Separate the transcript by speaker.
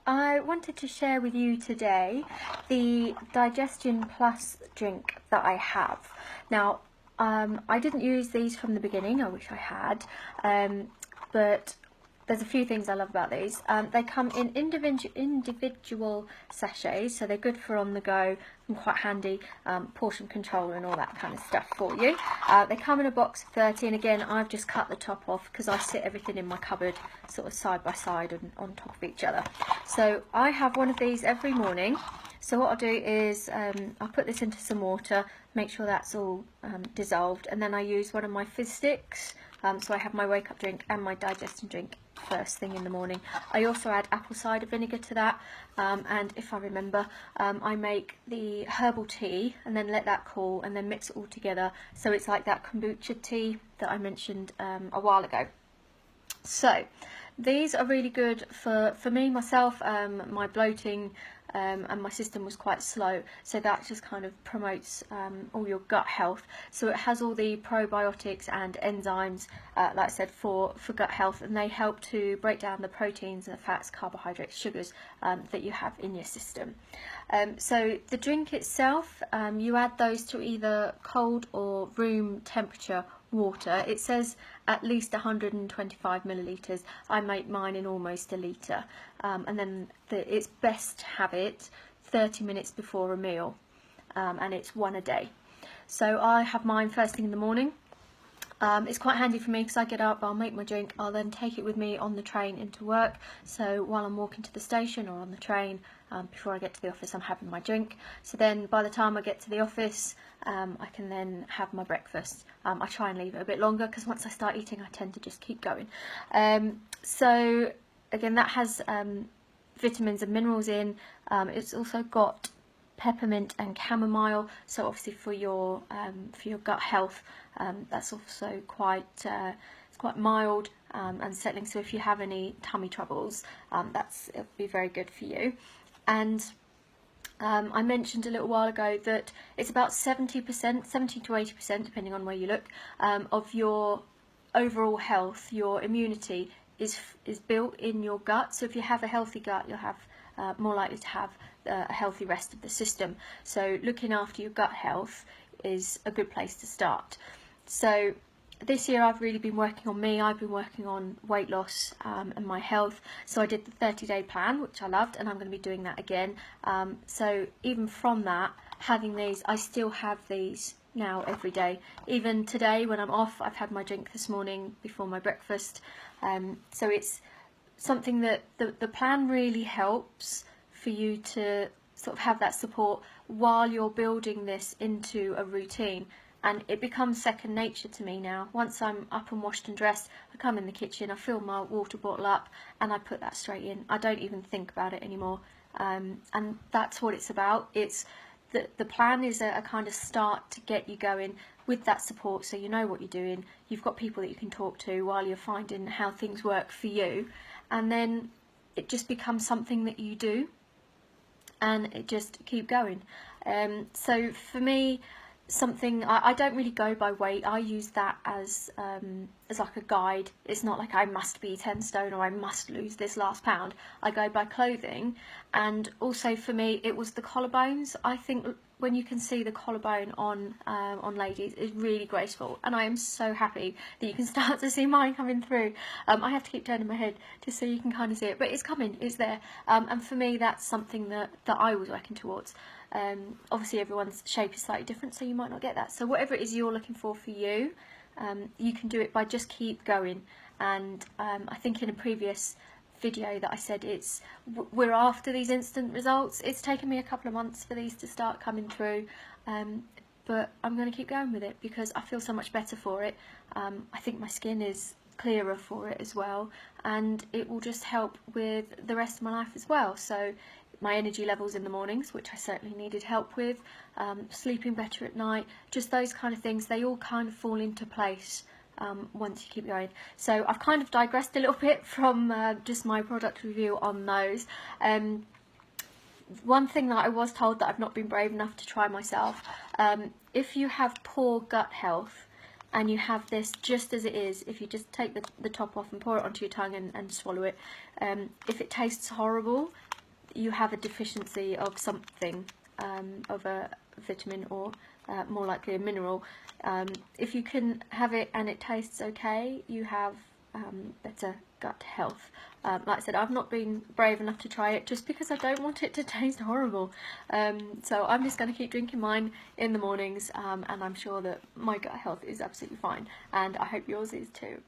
Speaker 1: I wanted to share with you today the Digestion Plus drink that I have. Now, I didn't use these from the beginning, I wish I had, but there's a few things I love about these. They come in individual sachets, so they're good for on the go and quite handy, portion control and all that kind of stuff for you. They come in a box of 30, and again I've just cut the top off because I sit everything in my cupboard sort of side by side and on top of each other. So I have one of these every morning. So what I'll do is I'll put this into some water, make sure that's all dissolved, and then I use one of my fizz sticks. So I have my wake up drink and my digestion drink first thing in the morning. I also add apple cider vinegar to that, and if I remember, I make the herbal tea and then let that cool and then mix it all together, so it's like that kombucha tea that I mentioned a while ago. So these are really good for me, myself, my bloating, and my system was quite slow, so that just kind of promotes all your gut health. So it has all the probiotics and enzymes, like I said, for gut health, and they help to break down the proteins and the fats, carbohydrates, sugars that you have in your system. So the drink itself, you add those to either cold or room temperature water. It says at least 125 millilitres. I make mine in almost a litre, and then it's best to have it 30 minutes before a meal, and it's one a day. So I have mine first thing in the morning. It's quite handy for me because I get up, I'll make my drink, I'll then take it with me on the train into work. So while I'm walking to the station or on the train, before I get to the office, I'm having my drink. So then by the time I get to the office, I can then have my breakfast. I try and leave it a bit longer because once I start eating, I tend to just keep going. So again, that has vitamins and minerals in. It's also got peppermint and chamomile, so obviously for your gut health, that's also quite it's quite mild and settling. So if you have any tummy troubles, it'll be very good for you. And I mentioned a little while ago that it's about 70%, 70 to 80%, depending on where you look, of your overall health, your immunity is built in your gut. So if you have a healthy gut, you'll have more likely to have a healthy rest of the system. So looking after your gut health is a good place to start. So this year I've really been working on me. I've been working on weight loss and my health. So I did the 30-day plan, which I loved, and I'm going to be doing that again. So even from that, having these, I still have these now every day. Even today when I'm off, I've had my drink this morning before my breakfast. So it's something that the plan really helps for you to sort of have that support while you're building this into a routine, and it becomes second nature to me now. Once I'm up and washed and dressed, I come in the kitchen, I fill my water bottle up and I put that straight in. I don't even think about it anymore, and that's what it's about. It's the plan is a kind of start to get you going with that support, so you know what you're doing, you've got people that you can talk to while you're finding how things work for you, and then it just becomes something that you do and it just keep going. So for me, something I don't really go by weight. I use that as like a guide. It's not like I must be 10 stone or I must lose this last pound. I go by clothing, and also for me it was the collarbones. I think when you can see the collarbone on ladies is really graceful, and I am so happy that you can start to see mine coming through. I have to keep turning my head just so you can kind of see it, but it's coming, it's there, and for me that's something that I was working towards. Obviously everyone's shape is slightly different, so you might not get that. So whatever it is you're looking for you, you can do it by just keep going. And I think in a previous video that I said we're after these instant results. It's taken me a couple of months for these to start coming through, but I'm going to keep going with it because I feel so much better for it. I think my skin is clearer for it as well, and it will just help with the rest of my life as well. So my energy levels in the mornings, which I certainly needed help with, sleeping better at night, just those kind of things, they all kind of fall into place once you keep going. So I've kind of digressed a little bit from just my product review on those. One thing that I was told that I've not been brave enough to try myself, if you have poor gut health and you have this just as it is, if you just take the top off and pour it onto your tongue and swallow it, if it tastes horrible, you have a deficiency of something, of a vitamin, or more likely a mineral. If you can have it and it tastes okay, you have better gut health. Like I said, I've not been brave enough to try it just because I don't want it to taste horrible. So I'm just going to keep drinking mine in the mornings, and I'm sure that my gut health is absolutely fine, and I hope yours is too.